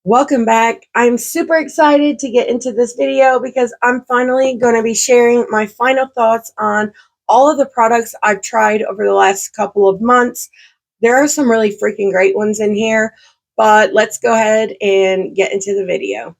Welcome back. I'm super excited to get into this video because I'm finally going to be sharing my final thoughts on all of the products I've tried over the last couple of months. There are some really freaking great ones in here, but let's go ahead and get into the video.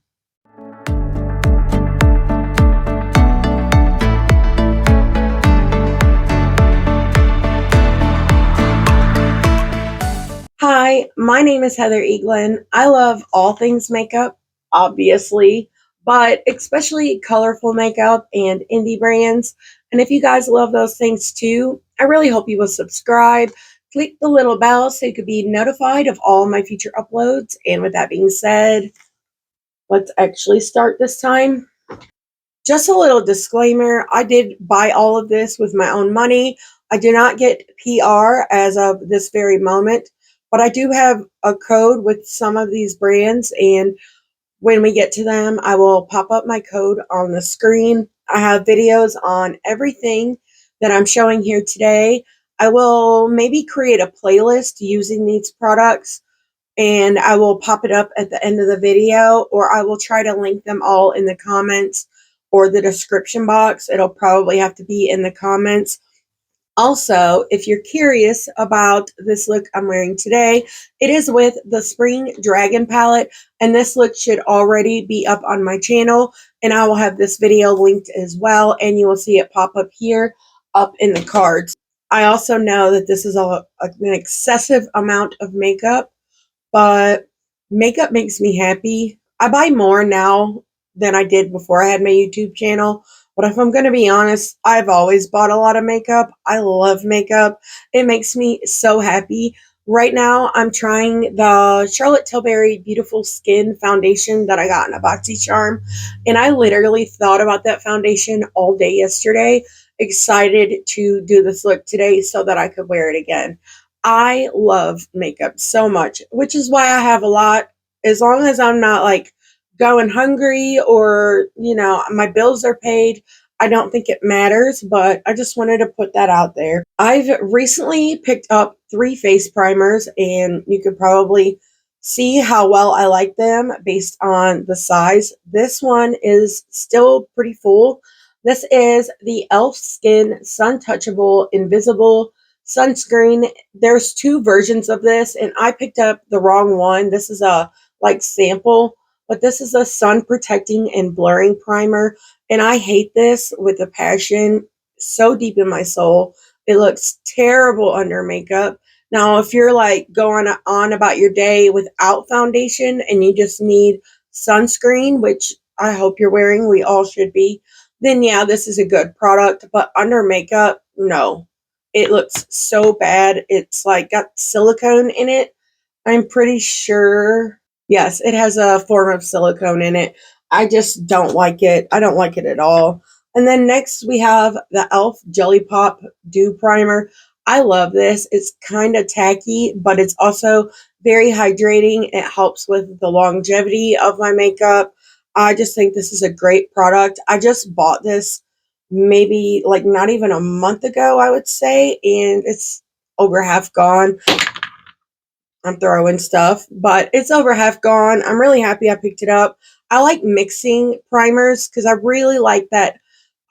Hi, my name is Heather Eaglin. I love all things makeup, obviously, but especially colorful makeup and indie brands. And if you guys love those things too, I really hope you will subscribe, click the little bell so you could be notified of all my future uploads. And with that being said, let's actually start this time. Just a little disclaimer, I did buy all of this with my own money. I do not get PR as of this very moment, but I do have a code with some of these brands, and when we get to them, I will pop up my code on the screen. I have videos on everything that I'm showing here today. I will maybe create a playlist using these products, and I will pop it up at the end of the video, or I will try to link them all in the comments or the description box. It'll probably have to be in the comments. Also, if you're curious about this look I'm wearing today, it is with the Spring Dragon palette, and this look should already be up on my channel, and I will have this video linked as well, and you will see it pop up here up in the cards. I also know that this is an excessive amount of makeup, but makeup makes me happy. I buy more now than I did before I had my YouTube channel. But if I'm going to be honest, I've always bought a lot of makeup. I love makeup. It makes me so happy. Right now, I'm trying the Charlotte Tilbury Beautiful Skin Foundation that I got in a BoxyCharm. And I literally thought about that foundation all day yesterday, excited to do this look today so that I could wear it again. I love makeup so much, which is why I have a lot. As long as I'm not like going hungry or, my bills are paid, I don't think it matters, but I just wanted to put that out there. I've recently picked up 3 face primers, and you could probably see how well I like them based on the size. This one is still pretty full. This is the e.l.f. Skin Sun Touchable Invisible Sunscreen. There's 2 versions of this, and I picked up the wrong one. This is a sample, but this is a sun protecting and blurring primer, and I hate this with a passion so deep in my soul. It looks terrible under makeup. Now, if you're like going on about your day without foundation and you just need sunscreen, which I hope you're wearing, we all should be, then yeah, this is a good product. But under makeup, no. It looks so bad. It's like got silicone in it. I'm pretty sure. Yes, it has a form of silicone in it. I just don't like it. I don't like it at all. And then next we have the e.l.f. Jelly Pop Dew Primer. I love this. It's kind of tacky, but it's also very hydrating. It helps with the longevity of my makeup. I just think this is a great product. I just bought this maybe like not even a month ago, I would say, and it's over half gone. I'm throwing stuff, but it's over half gone. I'm really happy I picked it up. I like mixing primers because I really like that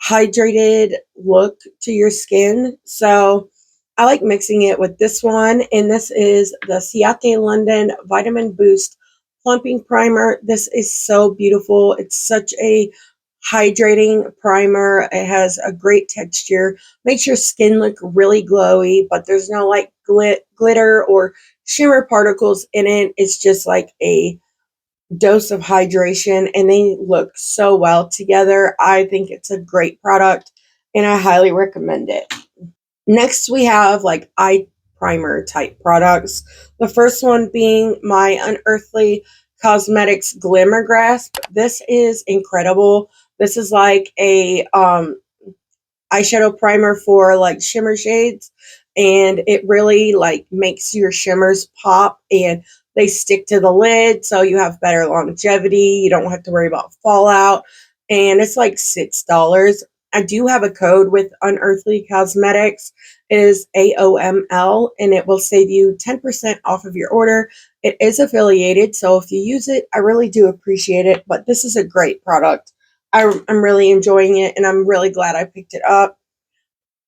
hydrated look to your skin. So I like mixing it with this one, and this is the CIATE London Vitamin Boost Plumping Primer. This is so beautiful. It's such a hydrating primer. It has a great texture, makes your skin look really glowy, but there's no like glitter or shimmer particles in it. It's just like a dose of hydration, and they look so well together. I think it's a great product, and I highly recommend it. Next, we have like eye primer type products. The first one being my Unearthly Cosmetics Glimmer Grasp. This is incredible. This is like a eyeshadow primer for like shimmer shades, and it really like makes your shimmers pop, and they stick to the lid, so you have better longevity. You don't have to worry about fallout, and it's like $6. I do have a code with Unearthly Cosmetics. It is AOML, and it will save you 10% off of your order. It is affiliated, so if you use it, I really do appreciate it. But this is a great product. I'm really enjoying it, and I'm really glad I picked it up.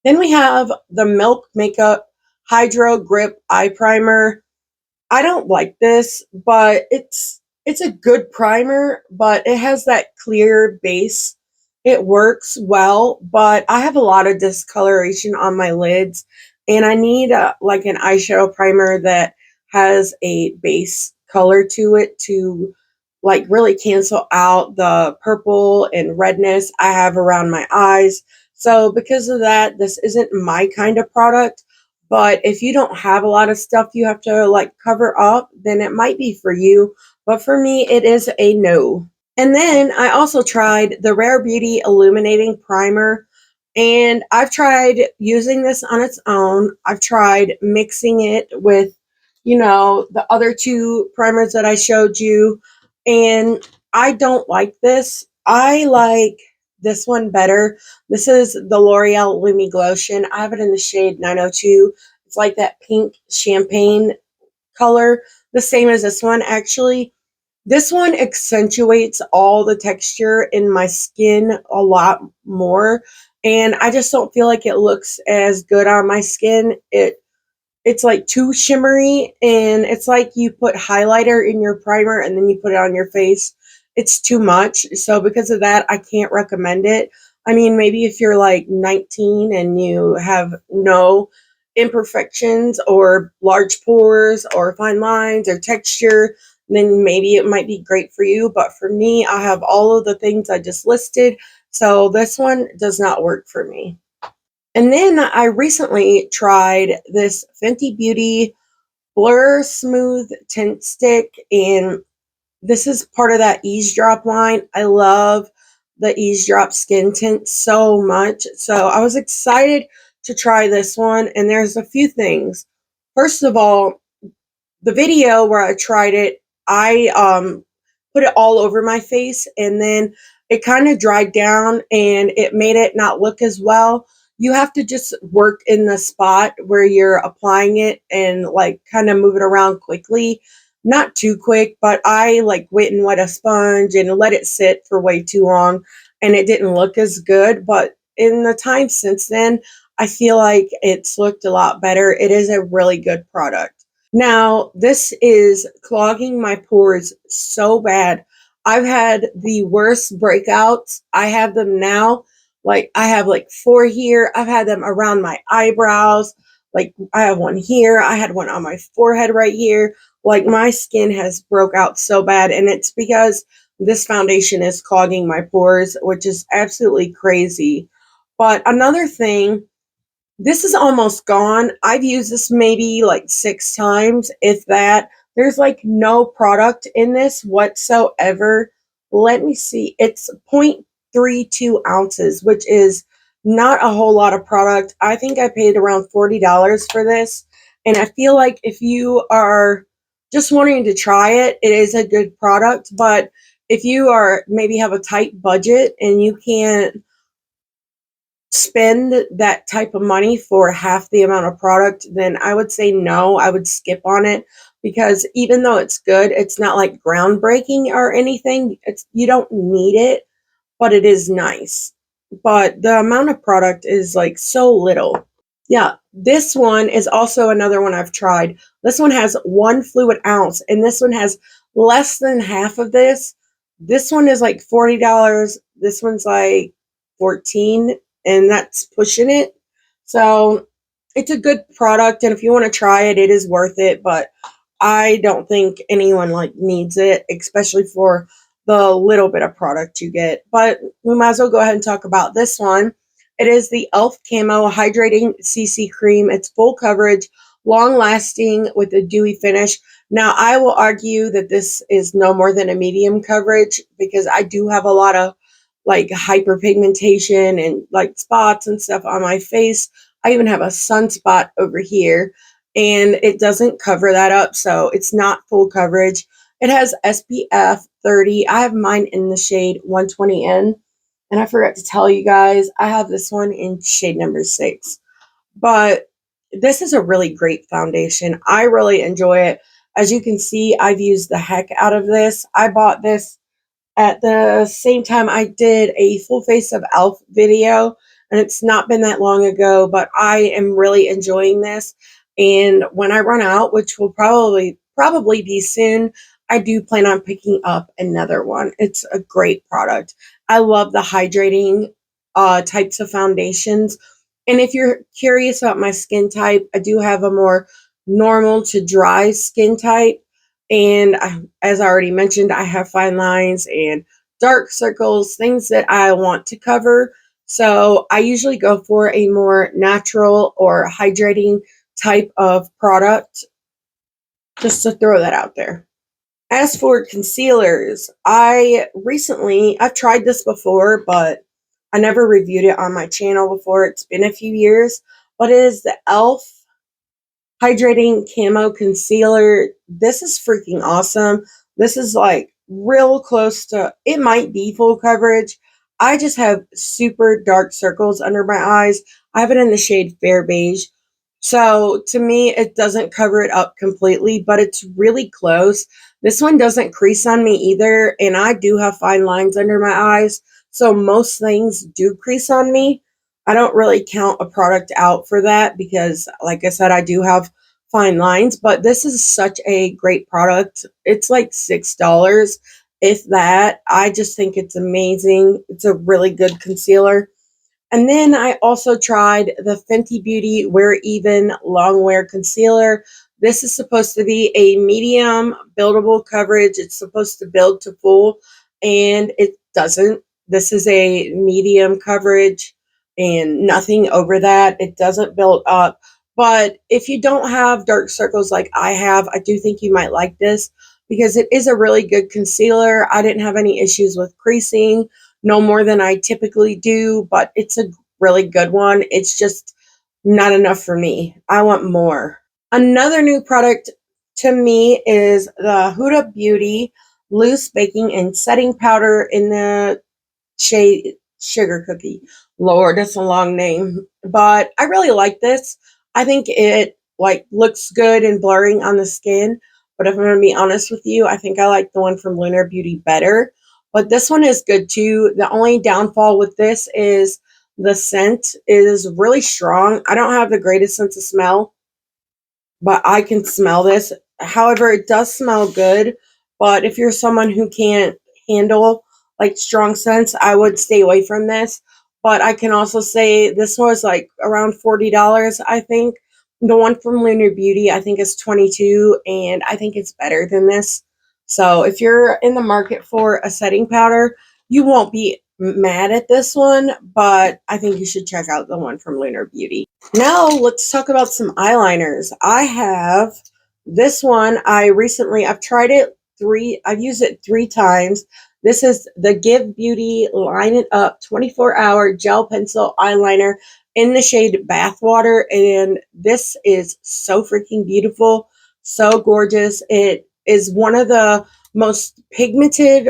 Then we have the Milk Makeup Hydro Grip Eye Primer. I don't like this, but it's a good primer, but it has that clear base. It works well, but I have a lot of discoloration on my lids, and I need like an eyeshadow primer that has a base color to it to like really cancel out the purple and redness I have around my eyes. So because of that, this isn't my kind of product. But if you don't have a lot of stuff you have to like cover up, then it might be for you. But for me, it is a no. And then I also tried the Rare Beauty Illuminating Primer. And I've tried using this on its own. I've tried mixing it with, the other two primers that I showed you. And I don't like this. I like this one better. This is the L'Oreal Lumi Glotion. I have it in the shade 902. It's like that pink champagne color, the same as this one actually. This one accentuates all the texture in my skin a lot more, and I just don't feel like it looks as good on my skin. It's like too shimmery, and it's like you put highlighter in your primer and then you put it on your face. It's too much. So because of that, I can't recommend it. I mean, maybe if you're like 19 and you have no imperfections or large pores or fine lines or texture, then maybe it might be great for you. But for me, I have all of the things I just listed. So this one does not work for me. And then I recently tried this Fenty Beauty Blur Smooth Tint Stick, and this is part of that Ease Drop line. I love the Ease Drop skin tint so much. So I was excited to try this one, and there's a few things. First of all, the video where I tried it, I put it all over my face, and then it kind of dried down and it made it not look as well. You have to just work in the spot where you're applying it and like kind of move it around quickly. Not too quick, but I like went and wet a sponge and let it sit for way too long, and it didn't look as good. But in the time since then, I feel like it's looked a lot better. It is a really good product. Now, this is clogging my pores so bad. I've had the worst breakouts. I have them now. Like, I have like 4 here. I've had them around my eyebrows. Like, I have one here. I had one on my forehead right here. Like, my skin has broke out so bad, and it's because this foundation is clogging my pores, which is absolutely crazy. But another thing, this is almost gone. I've used this maybe like 6 times, if that. There's like no product in this whatsoever. Let me see. It's 0.32 ounces, which is not a whole lot of product. I think I paid around $40 for this. And I feel like if you are just wanting to try it, it is a good product. But if you are maybe have a tight budget and you can't spend that type of money for half the amount of product, then I would say no, I would skip on it, because even though it's good, it's not like groundbreaking or anything. You don't need it, but it is nice. But the amount of product is like so little. Yeah, this one is also another one I've tried. This one has 1 fluid ounce, and this one has less than half of this. This one is like $40. This one's like 14, and that's pushing it. So it's a good product, and if you want to try it, it is worth it. But I don't think anyone like needs it, especially for the little bit of product you get. But we might as well go ahead and talk about this one. It is the e.l.f. Camo Hydrating CC Cream. It's full coverage, long lasting with a dewy finish. Now, I will argue that this is no more than a medium coverage, because I do have a lot of like hyperpigmentation and like spots and stuff on my face. I even have a sunspot over here, and it doesn't cover that up, so it's not full coverage. It has SPF 30. I have mine in the shade 120N, And I forgot to tell you guys, I have this one in shade number 6. But this is a really great foundation. I really enjoy it. As you can see, I've used the heck out of this. I bought this at the same time I did a full face of elf video, and it's not been that long ago, but I am really enjoying this. And when I run out, which will probably be soon, I do plan on picking up another one. It's a great product. I love the hydrating types of foundations. And if you're curious about my skin type, I do have a more normal to dry skin type. And as I already mentioned, I have fine lines and dark circles, things that I want to cover. So I usually go for a more natural or hydrating type of product, just to throw that out there. As for concealers, I've tried this before, but I never reviewed it on my channel before. It's been a few years, but it is the e.l.f. Hydrating Camo Concealer. This is freaking awesome. This is like real close to, it might be full coverage. I just have super dark circles under my eyes. I have it in the shade Fair Beige. So to me, it doesn't cover it up completely, but it's really close. This one doesn't crease on me either, and I do have fine lines under my eyes. So most things do crease on me. I don't really count a product out for that because, like I said, I do have fine lines, but this is such a great product. It's like $6, if that. I just think it's amazing. It's a really good concealer. And then I also tried the Fenty Beauty Wear Even Longwear Concealer. This is supposed to be a medium buildable coverage. It's supposed to build to full, and it doesn't. This is a medium coverage and nothing over that. It doesn't build up. But if you don't have dark circles like I have, I do think you might like this because it is a really good concealer. I didn't have any issues with creasing, no more than I typically do, but it's a really good one. It's just not enough for me. I want more. Another new product to me is the Huda Beauty Loose Baking and Setting Powder in the shade Sugar Cookie. Lord, that's a long name, but I really like this. I think it like looks good and blurring on the skin, but if I'm going to be honest with you, I think I like the one from Lunar Beauty better. But this one is good too. The only downfall with this is the scent is really strong. I don't have the greatest sense of smell, but I can smell this. However, it does smell good, but if you're someone who can't handle like strong scents, I would stay away from this. But I can also say this was like around $40, I think. The one from Lunar Beauty, I think is 22, and I think it's better than this. So if you're in the market for a setting powder, you won't be mad at this one, but I think you should check out the one from Lunar Beauty. Now let's talk about some eyeliners. I have this one. I've tried it I've used it 3 times. This is the Give Beauty Line It Up 24-hour gel pencil eyeliner in the shade Bathwater, and this is so freaking beautiful, so gorgeous. It is one of the most pigmented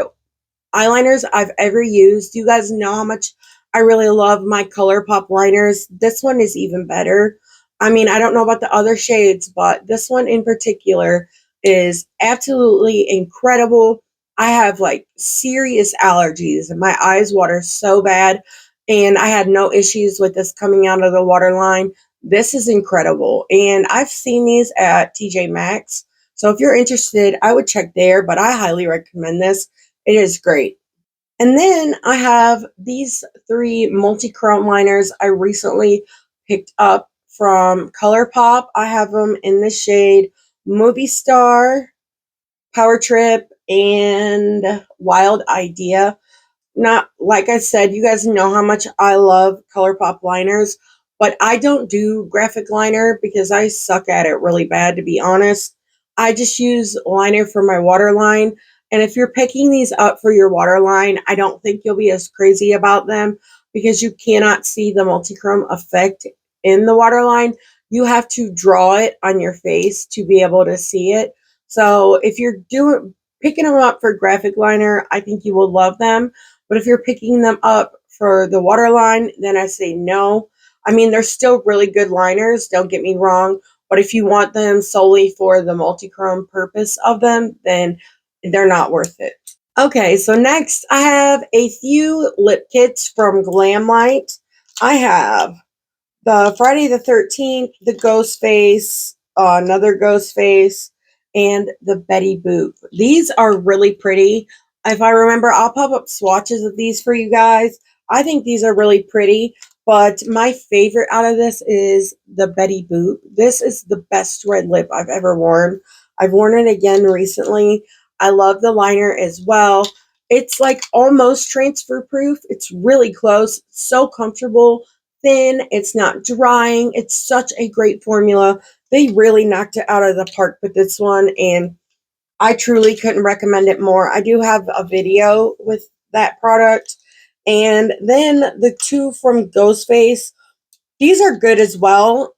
eyeliners I've ever used. You guys know how much I really love my ColourPop liners. This one is even better. I mean, I don't know about the other shades, but this one in particular is absolutely incredible. I have like serious allergies and my eyes water so bad, and I had no issues with this coming out of the waterline. This is incredible, and I've seen these at TJ Maxx. So if you're interested, I would check there, but I highly recommend this. It is great. And then I have these 3 multi-chrome liners I recently picked up from ColourPop. I have them in the shade Movie Star, Power Trip, and Wild Idea. Not like I said, you guys know how much I love ColourPop liners, but I don't do graphic liner because I suck at it really bad, to be honest. I just use liner for my waterline. And if you're picking these up for your waterline, I don't think you'll be as crazy about them because you cannot see the multichrome effect in the waterline. You have to draw it on your face to be able to see it. So if you're picking them up for graphic liner, I think you will love them. But if you're picking them up for the waterline, then I say no. I mean, they're still really good liners, don't get me wrong, but if you want them solely for the multi-chrome purpose of them, then they're not worth it. Okay, so next I have a few lip kits from GLAMLITE. I have the Friday the 13th, the Ghost Face, another Ghost Face, and the Betty Boop. These are really pretty. If I remember, I'll pop up swatches of these for you guys. I think these are really pretty, but my favorite out of this is the Betty Boop. This is the best red lip I've ever worn. I've worn it again recently. I love the liner as well. It's like almost transfer proof. It's really close, so comfortable, thin, it's not drying. It's such a great formula. They really knocked it out of the park with this one, and I truly couldn't recommend it more. I do have a video with that product. And then the two from Ghostface, these are good as well,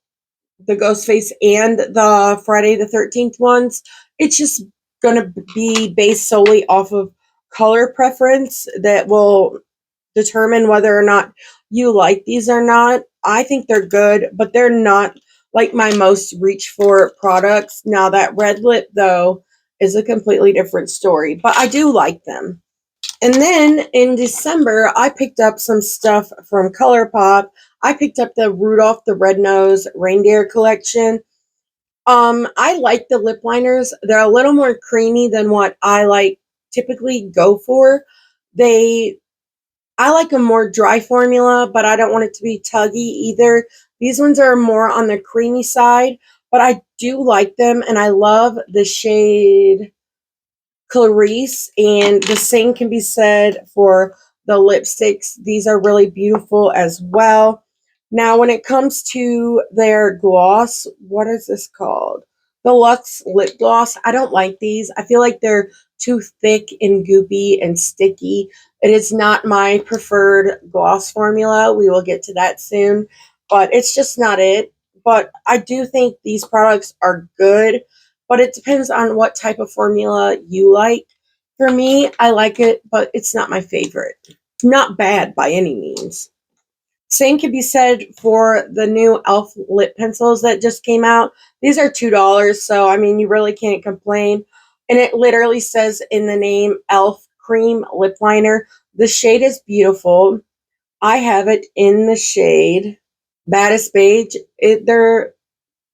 the Ghostface and the Friday the 13th ones. It's just going to be based solely off of color preference that will determine whether or not you like these or not. I think they're good, but they're not like my most reach for products. Now that red lip though is a completely different story, but I do like them. And then in December, I picked up some stuff from ColourPop. I picked up the Rudolph the Red-Nosed Reindeer collection. I like the lip liners. They're a little more creamy than what I like typically go for. I like a more dry formula, but I don't want it to be tuggy either. These ones are more on the creamy side, but I do like them, and I love the shade Clarice, and the same can be said for the lipsticks. These are really beautiful as well. Now, when it comes to their gloss, what is this called? The Luxe Lip Gloss. I don't like these. I feel like they're too thick and goopy and sticky. It is not my preferred gloss formula. We will get to that soon, but it's just not it. But I do think these products are good, but it depends on what type of formula you like. For me, I like it, but it's not my favorite. Not bad by any means. Same can be said for the new e.l.f. lip pencils that just came out. These are $2, so I mean, you really can't complain. And it literally says in the name e.l.f. Cream Lip Liner. The shade is beautiful. I have it in the shade Baddest Beige. Their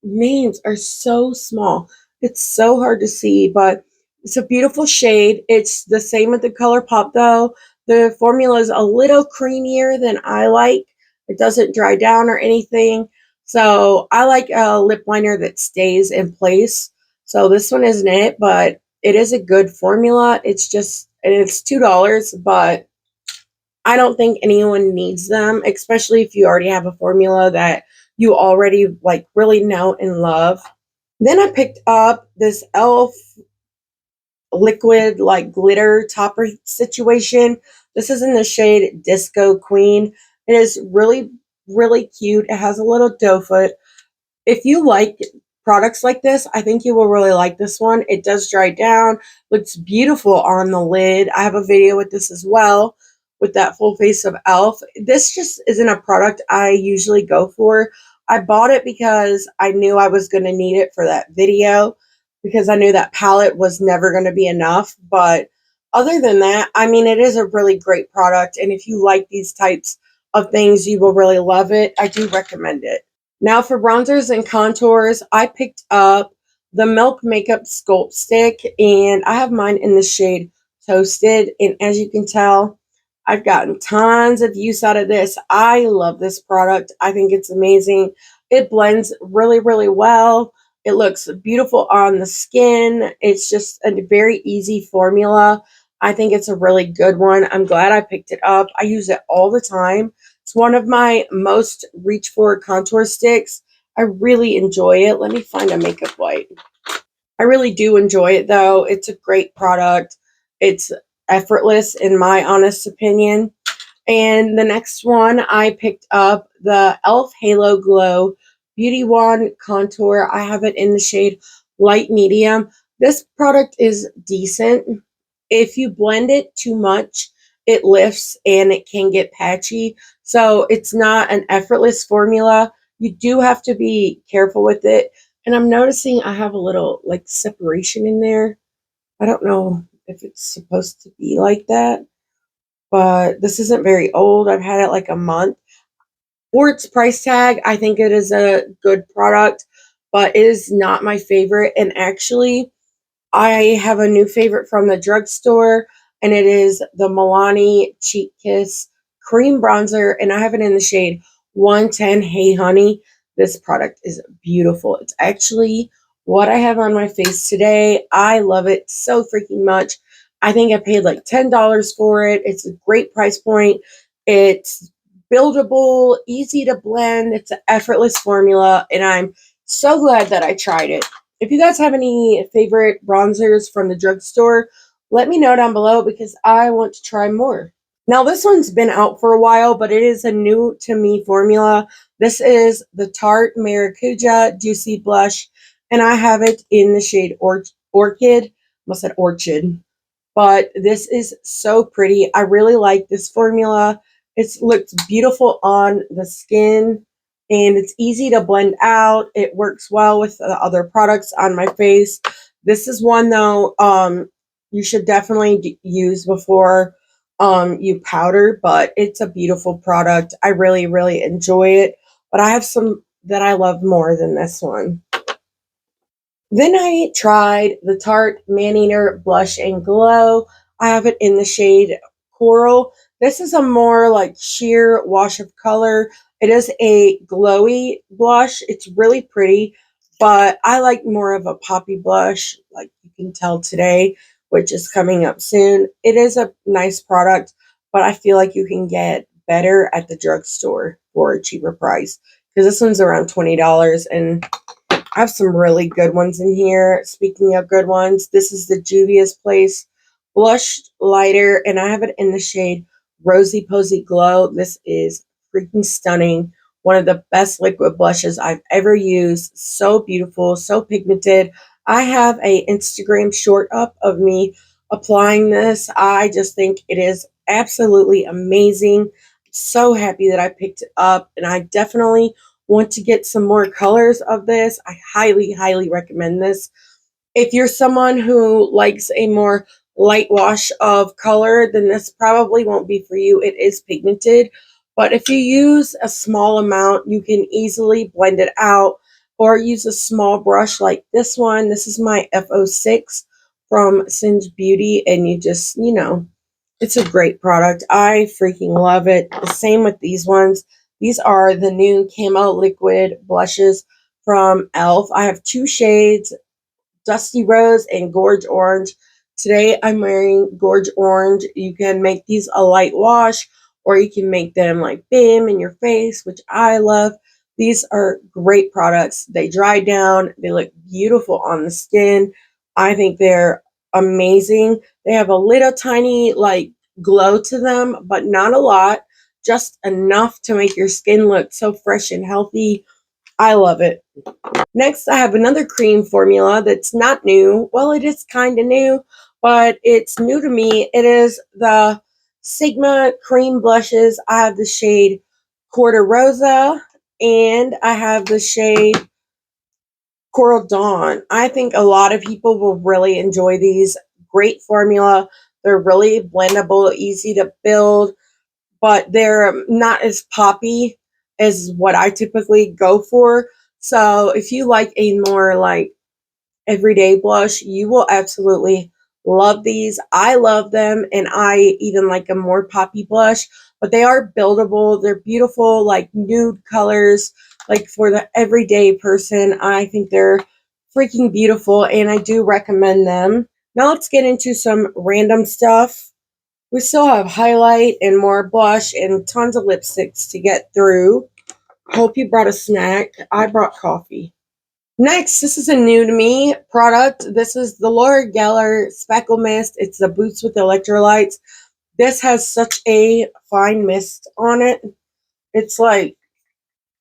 names are so small. It's so hard to see, but it's a beautiful shade. It's the same with the ColourPop though. The formula is a little creamier than I like. It doesn't dry down or anything. So I like a lip liner that stays in place. So this one isn't it, but it is a good formula. And it's $2, but I don't think anyone needs them, especially if you already have a formula that you already like really know and love. Then I picked up this e.l.f. liquid like glitter topper situation. This is in the shade Disco Queen. It is really, really cute. It has a little doe foot. If you like products like this, I think you will really like this one. It does dry down, looks beautiful on the lid. I have a video with this as well, with that full face of e.l.f. This just isn't a product I usually go for. I bought it because I knew I was going to need it for that video, because I knew that palette was never going to be enough. But other than that, I mean, it is a really great product, and if you like these types of things, you will really love it. I do recommend it. Now for bronzers and contours, I picked up the Milk Makeup Sculpt Stick, and I have mine in the shade Toasted. And as you can tell, I've gotten tons of use out of this. I love this product. I think it's amazing. It blends really, really well. It looks beautiful on the skin. It's just a very easy formula. I think it's a really good one. I'm glad I picked it up. I use it all the time. It's one of my most reach for contour sticks. I really enjoy it. Let me find a makeup wipe. I really do enjoy it though. It's a great product. It's effortless in my honest opinion. And the next one, I picked up the e.l.f. Halo Glow Beauty Wand Contour. I have it in the shade Light Medium. This product is decent. If you blend it too much, it lifts and it can get patchy. So it's not an effortless formula. You do have to be careful with it. And I'm noticing I have a little like separation in there. I don't know if it's supposed to be like that, but this isn't very old. I've had it like a month. For its price tag, I think it is a good product, but it is not my favorite. And actually, I have a new favorite from the drugstore, and it is the Milani Cheek Kiss Cream Bronzer, and I have it in the shade 110 Hey Honey. This product is beautiful. It's actually what I have on my face today. I love it so freaking much. I think I paid like $10 for it. It's a great price point. It's buildable, easy to blend. It's an effortless formula, and I'm so glad that I tried it. If you guys have any favorite bronzers from the drugstore, let me know down below because I want to try more. Now, this one's been out for a while, but it is a new to me formula. This is the Tarte Maracuja Juicy Blush, and I have it in the shade Orchid. I almost said Orchid. But this is so pretty. I really like this formula. It looks beautiful on the skin and it's easy to blend out. It works well with the other products on my face. This is one though you should definitely use before you powder, but it's a beautiful product. I really, really enjoy it. But I have some that I love more than this one. Then I tried the Tarte Maneater Blush and Glow. I have it in the shade Coral. This is a more like sheer wash of color. It is a glowy blush. It's really pretty, but I like more of a poppy blush, like you can tell today, which is coming up soon. It is a nice product, but I feel like you can get better at the drugstore for a cheaper price because this one's around $20 and I have some really good ones in here. Speaking of good ones, this is the Juvia's Place Blush Lighter, and I have it in the shade Rosy Posy Glow. This is freaking stunning. One of the best liquid blushes I've ever used. So beautiful, so pigmented. I have a Instagram short up of me applying this. I just think it is absolutely amazing. So happy that I picked it up, and I definitely want to get some more colors of this. I highly, highly recommend this. If you're someone who likes a more light wash of color, then this probably won't be for you. It is pigmented, but if you use a small amount, you can easily blend it out or use a small brush like this one. This is my F06 from Singe Beauty, and you just, it's a great product. I freaking love it. The same with these ones. These are the new Camo Liquid Blushes from e.l.f. I have two shades, Dusty Rose and Gorge Orange. Today I'm wearing Gorge Orange. You can make these a light wash or you can make them like bam in your face, which I love. These are great products. They dry down. They look beautiful on the skin. I think they're amazing. They have a little tiny like glow to them, but not a lot. Just enough to make your skin look so fresh and healthy. I love it. Next, I have another cream formula that's not new. Well, it is kind of new, but it's new to me. It is the Sigma Cream Blushes. I have the shade Quarter Rosa, and I have the shade Coral Dawn. I think a lot of people will really enjoy these. Great formula. They're really blendable, easy to build, but they're not as poppy as what I typically go for. So if you like a more like everyday blush, you will absolutely love these. I love them, and I even like a more poppy blush, but they are buildable. They're beautiful, like nude colors, like for the everyday person. I think they're freaking beautiful, and I do recommend them. Now let's get into some random stuff. We still have highlight and more blush and tons of lipsticks to get through. Hope you brought a snack. I brought coffee. Next, this is a new to me product. This is the Laura Geller Speckle Mist. It's the Boots with Electrolytes. This has such a fine mist on it. It's like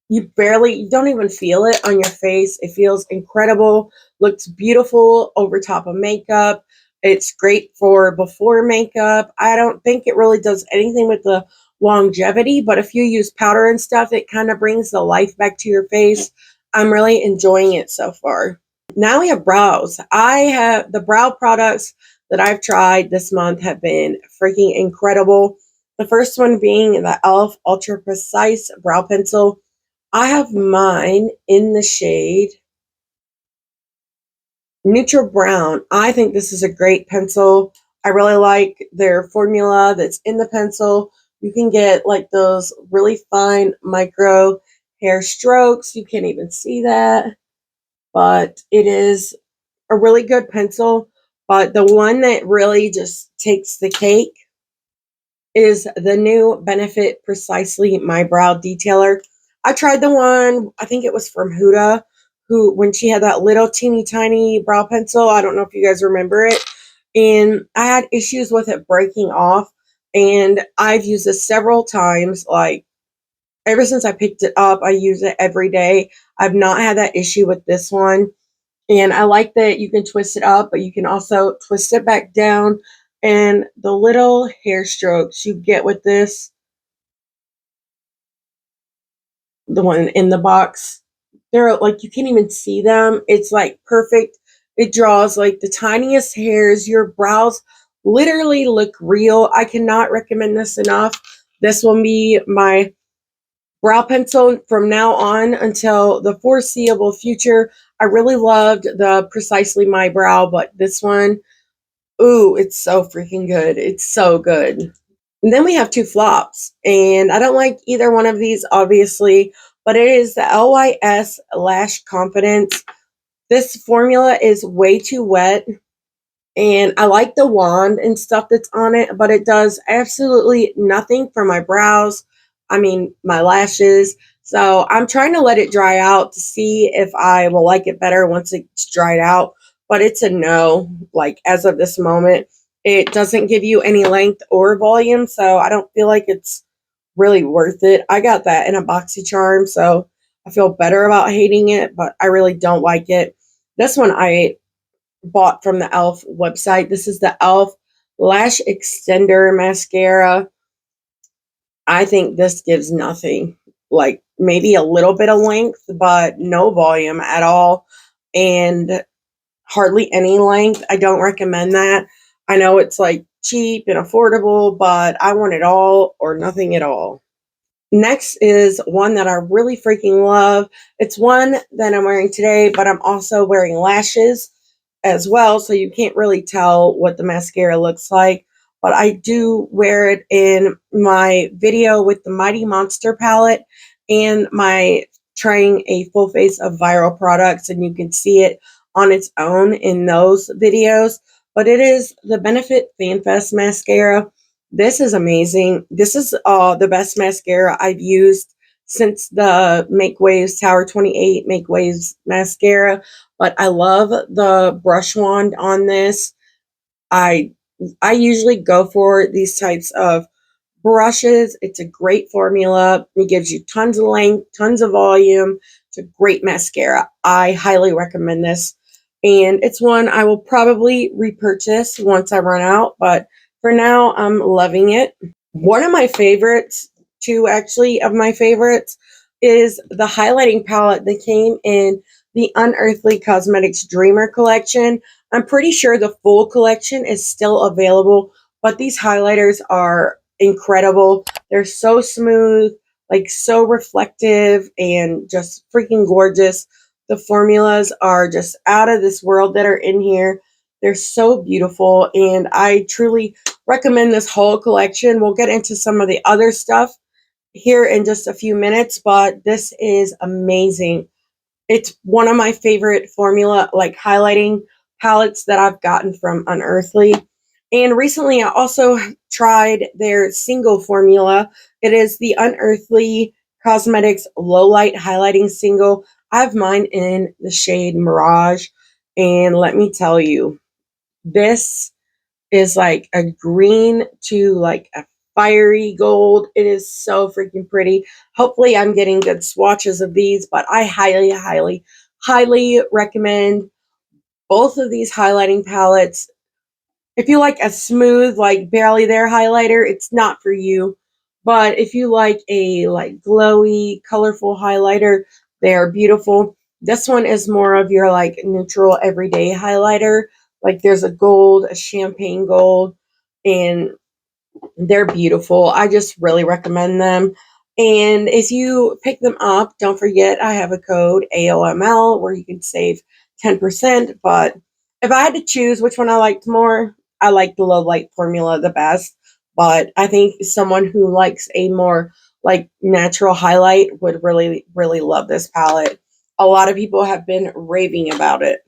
you don't even feel it on your face. It feels incredible. Looks beautiful over top of makeup. It's great for before makeup. I don't think it really does anything with the longevity, but if you use powder and stuff, it kind of brings the life back to your face. I'm really enjoying it so far. Now we have brows. I have the brow products that I've tried this month have been freaking incredible. The first one being the e.l.f. Ultra Precise Brow Pencil. I have mine in the shade Neutral Brown. I think this is a great pencil. I really like their formula that's in the pencil. You can get like those really fine micro hair strokes. You can't even see that, but it is a really good pencil. But the one that really just takes the cake is the new Benefit Precisely My Brow Detailer. I tried the one, I think it was from Huda, who, when she had that little teeny tiny brow pencil, I don't know if you guys remember it, and I had issues with it breaking off, and I've used this several times, like, ever since I picked it up, I use it every day. I've not had that issue with this one. And I like that you can twist it up, but you can also twist it back down. And the little hair strokes you get with this, the one in the box, they're like, you can't even see them. It's like perfect. It draws like the tiniest hairs. Your brows literally look real. I cannot recommend this enough. This will be my brow pencil from now on until the foreseeable future. I really loved the Precisely My Brow, but this one, ooh, it's so freaking good. It's so good. And then we have two flops, and I don't like either one of these, obviously, but it is the LYS Lash Confidence. This formula is way too wet, and I like the wand and stuff that's on it, but it does absolutely nothing for my brows. I mean, my lashes. So I'm trying to let it dry out to see if I will like it better once it's dried out. But it's a no, like as of this moment. It doesn't give you any length or volume, so I don't feel like it's really worth it. I got that in a BoxyCharm, so I feel better about hating it, but I really don't like it. This one I bought from the e.l.f. website. This is the e.l.f. Lash Extender Mascara. I think this gives nothing. Like maybe a little bit of length, but no volume at all. And hardly any length. I don't recommend that. I know it's like cheap and affordable, but I want it all or nothing at all. Next is one that I really freaking love. It's one that I'm wearing today, but I'm also wearing lashes as well, so you can't really tell what the mascara looks like. But I do wear it in my video with the Mighty Monster palette and my trying a full face of viral products, and you can see it on its own in those videos. But it is the Benefit FanFest mascara. This is amazing. This is the best mascara I've used since the Make Waves Tower 28 Make Waves mascara. But I love the brush wand on this. I I usually go for these types of brushes. It's a great formula. It gives you tons of length, tons of volume. It's a great mascara. I highly recommend this. And it's one I will probably repurchase once I run out, but for now, I'm loving it. One of my favorites, two actually of my favorites, is the highlighting palette that came in the Unearthly Cosmetics Dreamer collection. I'm pretty sure the full collection is still available, but these highlighters are incredible. They're so smooth, like so reflective and just freaking gorgeous. The formulas are just out of this world that are in here. They're so beautiful, and I truly recommend this whole collection. We'll get into some of the other stuff here in just a few minutes, but this is amazing. It's one of my favorite formula, like highlighting palettes that I've gotten from Unearthly. And recently I also tried their single formula. It is the Unearthly Cosmetics Low Light Highlighting Single. I have mine in the shade Mirage. And let me tell you, this is like a green to like a fiery gold. It is so freaking pretty. Hopefully I'm getting good swatches of these, but I highly, highly recommend both of these highlighting palettes. If you like a smooth, like barely there highlighter, it's not for you. But if you like a like glowy, colorful highlighter, they are beautiful. This one is more of your like neutral everyday highlighter. Like there's a gold, a champagne gold, and they're beautiful. I just really recommend them. And if you pick them up, don't forget I have a code AOML where you can save 10%. But if I had to choose which one I liked more, I like the low light formula the best. But I think someone who likes a more like natural highlight would really, really love this palette. A lot of people have been raving about it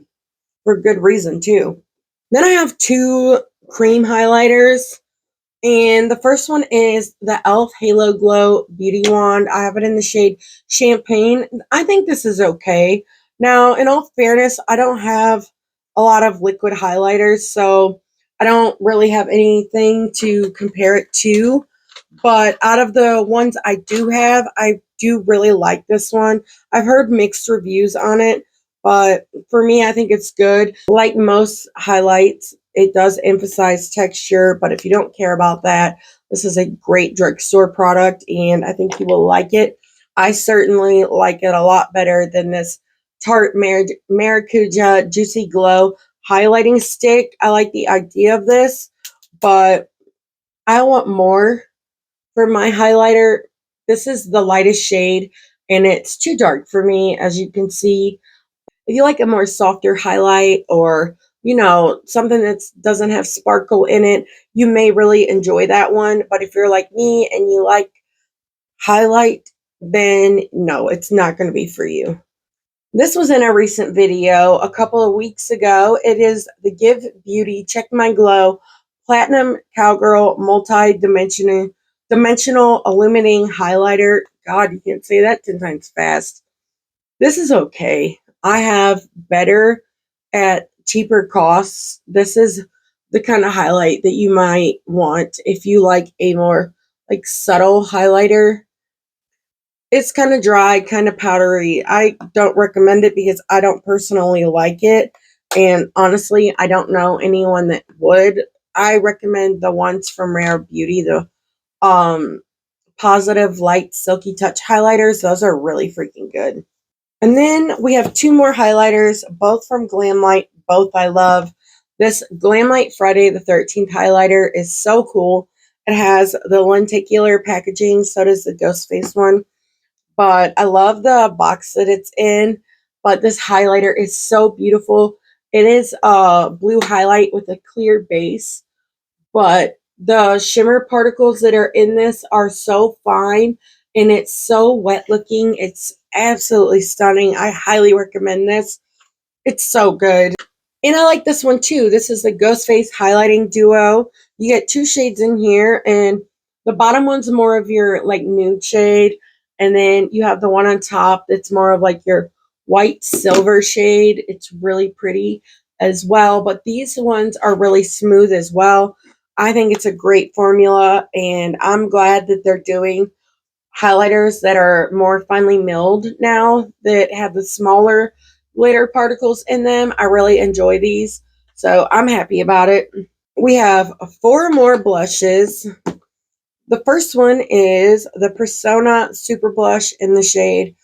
for good reason too. Then I have two cream highlighters. And the first one is the e.l.f. Halo Glow Beauty Wand. I have it in the shade Champagne. I think this is okay. Now, in all fairness, I don't have a lot of liquid highlighters, so I don't really have anything to compare it to. But out of the ones I do have, I do really like this one. I've heard mixed reviews on it, but for me, I think it's good. Like most highlights, it does emphasize texture, but if you don't care about that, this is a great drugstore product, and I think you will like it. I certainly like it a lot better than this Tarte Maracuja Juicy Glow highlighting stick. I like the idea of this, but I want more for my highlighter. This is the lightest shade, and it's too dark for me, as you can see. If you like a more softer highlight, or something that doesn't have sparkle in it, you may really enjoy that one. But if you're like me and you like highlight, then no, it's not going to be for you. This was in a recent video a couple of weeks ago. It is the Give Beauty Check My Glow Platinum Cowgirl Dimensional Illuminating Highlighter. God, you can't say that 10 times fast. This is okay. I have better at cheaper costs. This is the kind of highlight that you might want if you like a more like subtle highlighter. It's kind of dry, kind of powdery. I don't recommend it because I don't personally like it. And honestly, I don't know anyone that would. I recommend the ones from Rare Beauty, the um Positive Light Silky Touch highlighters. Those are really freaking good. And then we have two more highlighters, both from GLAMLITE. Both I love. This GLAMLITE Friday the 13th highlighter is so cool. It has the lenticular packaging, so does the Ghost Face one. But I love the box that it's in. But this highlighter is so beautiful. It is a blue highlight with a clear base, but the shimmer particles that are in this are so fine, and it's so wet looking. It's absolutely stunning. I highly recommend this. It's so good. And I like this one too. This is the Ghost Face Highlighting Duo. You get two shades in here, and the bottom one's more of your like nude shade, and then you have the one on top that's more of like your white silver shade. It's really pretty as well, but these ones are really smooth as well. I think it's a great formula, and I'm glad that they're doing highlighters that are more finely milled now, that have the smaller glitter particles in them. I really enjoy these, so I'm happy about it. We have four more blushes. The first one is the Persona Super Blush in the shade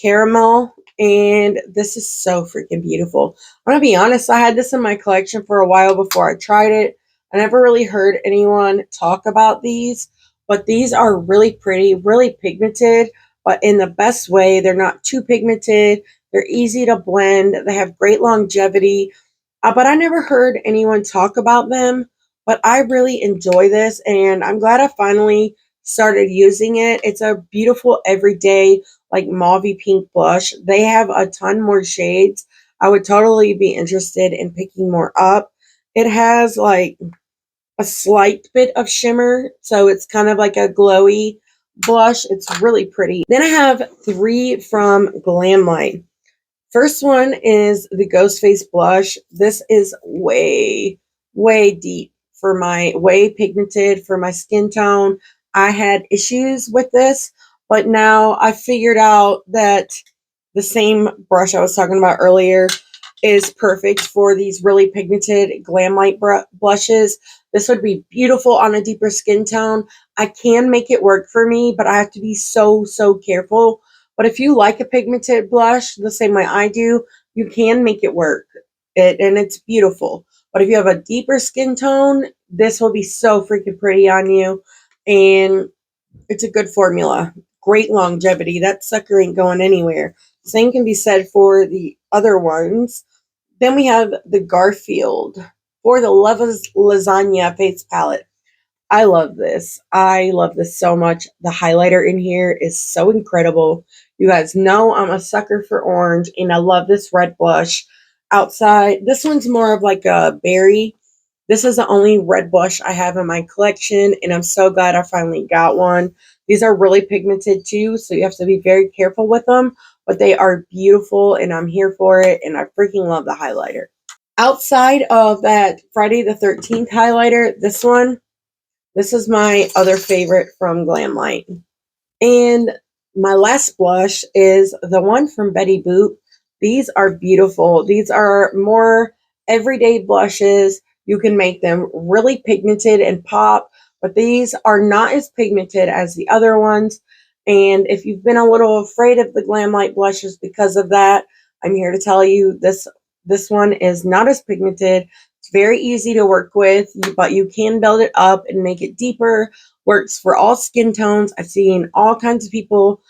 Caramel, and this is so freaking beautiful. I'm gonna be honest, I had this in my collection for a while before I tried it. I never really heard anyone talk about these, but these are really pretty, really pigmented, but in the best way. They're not too pigmented. They're easy to blend. They have great longevity, but I never heard anyone talk about them. But I really enjoy this, and I'm glad I finally started using it. It's a beautiful everyday like mauvey pink blush. They have a ton more shades. I would totally be interested in picking more up. It has like a slight bit of shimmer, so it's kind of like a glowy blush. It's really pretty. Then I have three from GLAMLITE. First one is the Ghost Face blush. This is way, way deep for my, way pigmented for my skin tone. I had issues with this, but now I figured out that the same brush I was talking about earlier, is perfect for these really pigmented GLAMLITE blushes. This would be beautiful on a deeper skin tone. I can make it work for me, but I have to be so, so careful. But if you like a pigmented blush the same way I do, you can make it work. And it's beautiful. But if you have a deeper skin tone, this will be so freaking pretty on you. And it's a good formula. Great longevity. That sucker ain't going anywhere. Same can be said for the other ones. Then we have the Garfield for the Love Lasagna face palette. I love this. I love this so much. The highlighter in here is so incredible. You guys know I'm a sucker for orange, and I love this red blush. Outside, this one's more of like a berry. This is the only red blush I have in my collection, and I'm so glad I finally got one. These are really pigmented too, so you have to be very careful with them, but they are beautiful, and I'm here for it, and I freaking love the highlighter. Outside of that Friday the 13th highlighter, this is my other favorite from GLAMLITE. And my last blush is the one from Betty Boop. These are beautiful. These are more everyday blushes. You can make them really pigmented and pop, but these are not as pigmented as the other ones. And if you've been a little afraid of the GLAMLITE blushes because of that, I'm here to tell you this one is not as pigmented. It's very easy to work with, but you can build it up and make it deeper. Works for all skin tones. I've seen all kinds of people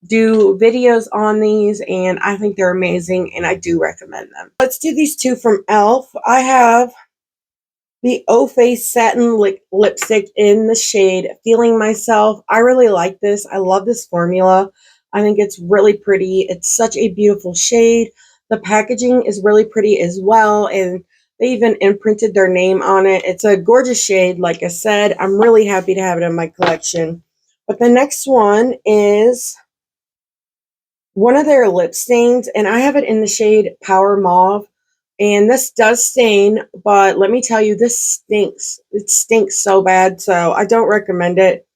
do videos on these, and I think they're amazing, and I do recommend them. Let's do these two from e.l.f. I have the O Face Satin Lipstick in the shade Feeling Myself. I really like this. I love this formula. I think it's really pretty. It's such a beautiful shade. The packaging is really pretty as well, and they even imprinted their name on it. It's a gorgeous shade, like I said. I'm really happy to have it in my collection. But the next one is one of their lip stains, and I have it in the shade Power Mauve. And this does stain, but let me tell you, this stinks. It stinks so bad, so I don't recommend it.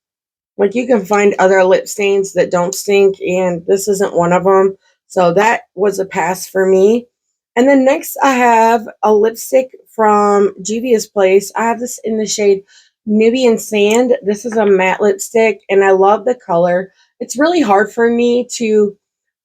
Like, you can find other lip stains that don't stink, and this isn't one of them. So that was a pass for me. And then next, I have a lipstick from Juvia's Place. I have this in the shade Nubian Sand. This is a matte lipstick, and I love the color. It's really hard for me to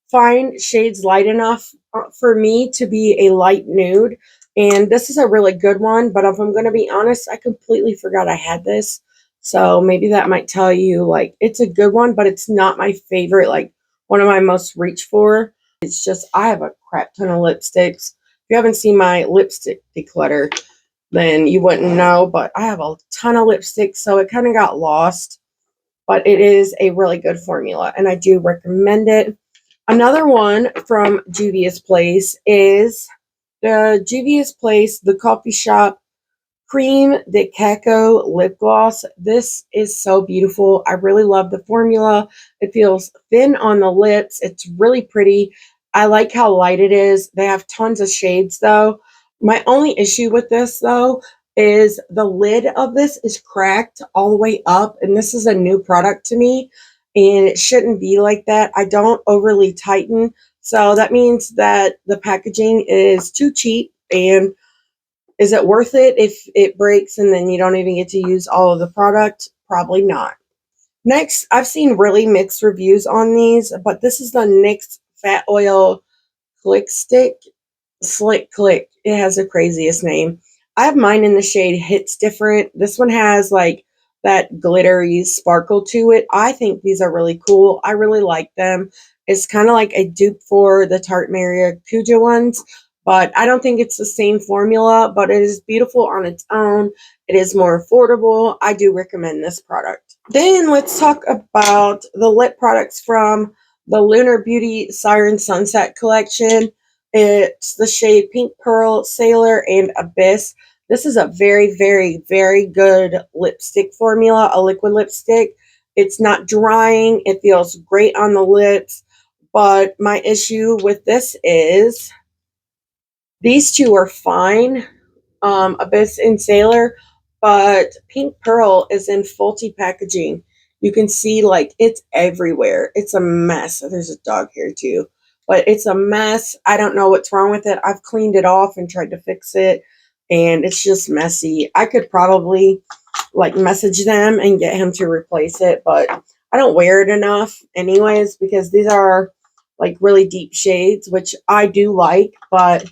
find shades light enough for me to be a light nude, and this is a really good one. But if I'm going to be honest, I completely forgot I had this, so maybe that might tell you, like, it's a good one, but it's not my favorite, like one of my most reach for. It's just I have a crap ton of lipsticks. If you haven't seen my lipstick declutter, then you wouldn't know, but I have a ton of lipsticks, so it kind of got lost. But it is a really good formula, and I do recommend it. Another one from Juvia's Place is the Juvia's Place, the coffee shop Cream de Cacao lip gloss. This is so beautiful. I really love the formula. It feels thin on the lips. It's really pretty. I like how light it is. They have tons of shades though. My only issue with this though is the lid of this is cracked all the way up, and this is a new product to me, and it shouldn't be like that. I don't overly tighten, so that means that the packaging is too cheap. And is it worth it if it breaks and then you don't even get to use all of the product? Probably not. Next, I've seen really mixed reviews on these, but this is the NYX Fat Oil Click Stick. Slick Click. It has the craziest name. I have mine in the shade Hits Different. This one has like that glittery sparkle to it. I think these are really cool. I really like them. It's kind of like a dupe for the Tarte Maracuja ones, but I don't think it's the same formula, but it is beautiful on its own. It is more affordable. I do recommend this product. Then let's talk about the lip products from the Lunar Beauty Siren Sunset collection. It's the shade Pink Pearl, Sailor, and Abyss. This is a very, very, very good lipstick formula, a liquid lipstick. It's not drying. It feels great on the lips. But my issue with this is these two are fine, Abyss and Sailor, but Pink Pearl is in faulty packaging. You can see, like, it's everywhere. It's a mess. There's a dog here, too. but it's a mess. I don't know what's wrong with it. I've cleaned it off and tried to fix it, and it's just messy. I could probably like message them and get him to replace it, but I don't wear it enough anyways because these are like really deep shades, which I do like, but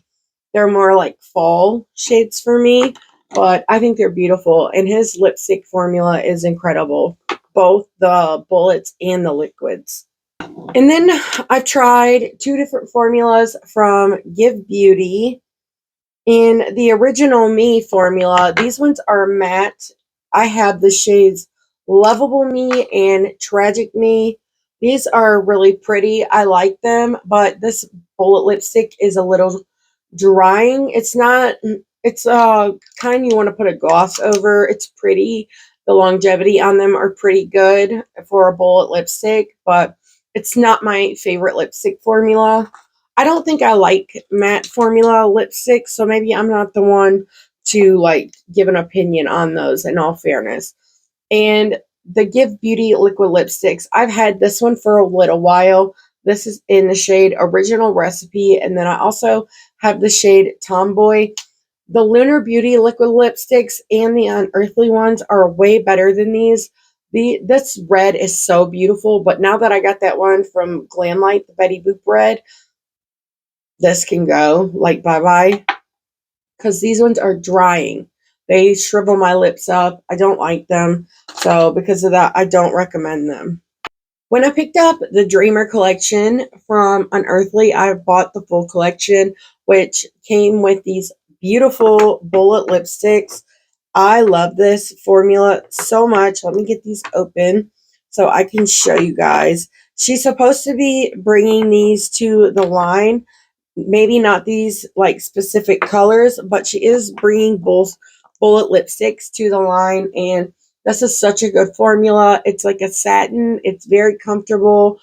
they're more like fall shades for me. But I think they're beautiful, and his lipstick formula is incredible, both the bullets and the liquids. And then I've tried 2 different formulas from Give Beauty. In the Original Me formula, these ones are matte. I have the shades Lovable Me and Tragic Me. These are really pretty. I like them, but this bullet lipstick is a little drying. It's not, it's kind you want to put a gloss over. It's pretty. The longevity on them are pretty good for a bullet lipstick, but it's not my favorite lipstick formula. I don't think I like matte formula lipsticks, so maybe I'm not the one to like give an opinion on those in all fairness. And the Give Beauty liquid lipsticks, I've had this one for a little while. This is in the shade Original Recipe, and then I also have the shade Tomboy. The Lunar Beauty liquid lipsticks and the Unearthly ones are way better than these. This red is so beautiful, but now that I got that one from GLAMLITE, the Betty Boop red, this can go, like, bye-bye, because these ones are drying. They shrivel my lips up. I don't like them, so because of that, I don't recommend them. When I picked up the Dreamer collection from Unearthly, I bought the full collection, which came with these beautiful bullet lipsticks. I love this formula so much. Let me get these open so I can show you guys. She's supposed to be bringing these to the line. Maybe not these like specific colors, but she is bringing both bullet lipsticks to the line, and this is such a good formula. It's like a satin. It's very comfortable,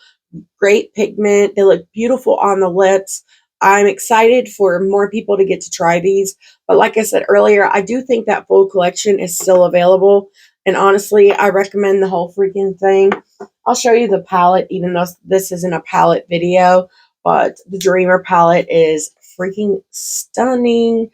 great pigment. They look beautiful on the lips. I'm excited for more people to get to try these. But like I said earlier, I do think that full collection is still available. And honestly, I recommend the whole freaking thing. I'll show you the palette, even though this isn't a palette video. But the Dreamer palette is freaking stunning.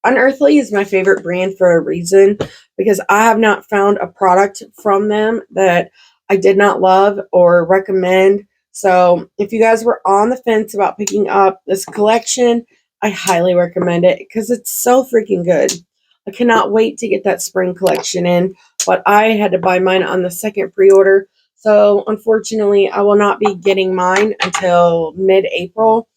Unearthly is my favorite brand for a reason, because I have not found a product from them that I did not love or recommend. So if you guys were on the fence about picking up this collection, I highly recommend it because it's so freaking good. I cannot wait to get that spring collection in, but I had to buy mine on the second pre-order. So unfortunately, I will not be getting mine until mid-April.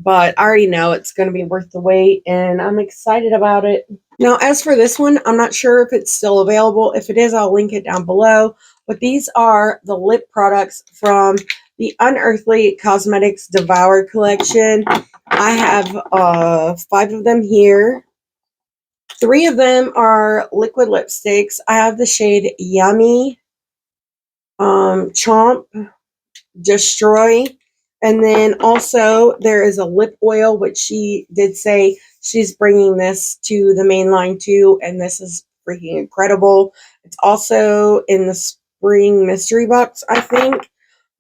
But I already know it's going to be worth the wait, and I'm excited about it. Now, as for this one, I'm not sure if it's still available. If it is, I'll link it down below. But these are the lip products from the Unearthly Cosmetics Devoured collection. I have 5 of them here. 3 of them are liquid lipsticks. I have the shade Yummy, Chomp, Destroy, and then also there is a lip oil, which she did say she's bringing this to the main line too, and this is freaking incredible. It's also in the spring mystery box, I think.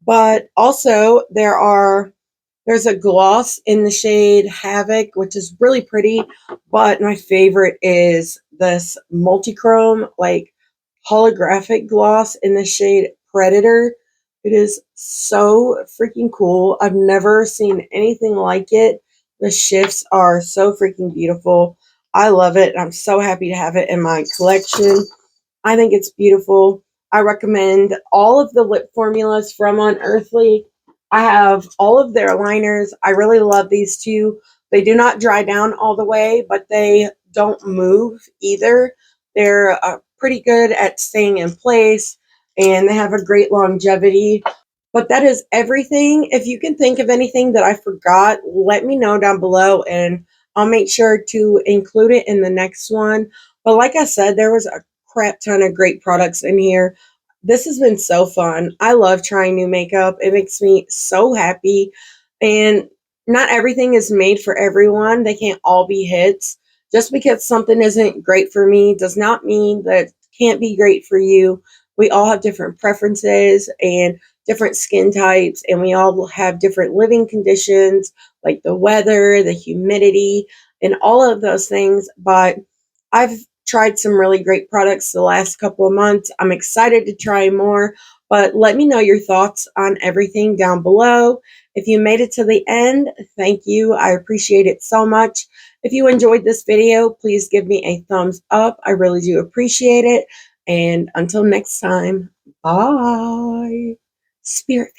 But also there's a gloss in the shade Havoc, which is really pretty, but my favorite is this multichrome like holographic gloss in the shade Predator. It is so freaking cool. I've never seen anything like it. The shifts are so freaking beautiful. I love it. I'm so happy to have it in my collection. I think it's beautiful. I recommend all of the lip formulas from Unearthly. I have all of their liners. I really love these two. They do not dry down all the way, but they don't move either. They're pretty good at staying in place, and they have a great longevity. But that is everything. If you can think of anything that I forgot, let me know down below, and I'll make sure to include it in the next one. But like I said, there was a crap ton of great products in here. This has been so fun. I love trying new makeup. It makes me so happy. And not everything is made for everyone. They can't all be hits. Just because something isn't great for me does not mean that it can't be great for you. We all have different preferences, and different skin types, and we all have different living conditions, like the weather, the humidity, and all of those things. But I've tried some really great products the last couple of months. I'm excited to try more, but let me know your thoughts on everything down below. If you made it to the end, thank you. I appreciate it so much. If you enjoyed this video, please give me a thumbs up. I really do appreciate it. And until next time, bye. Spirit.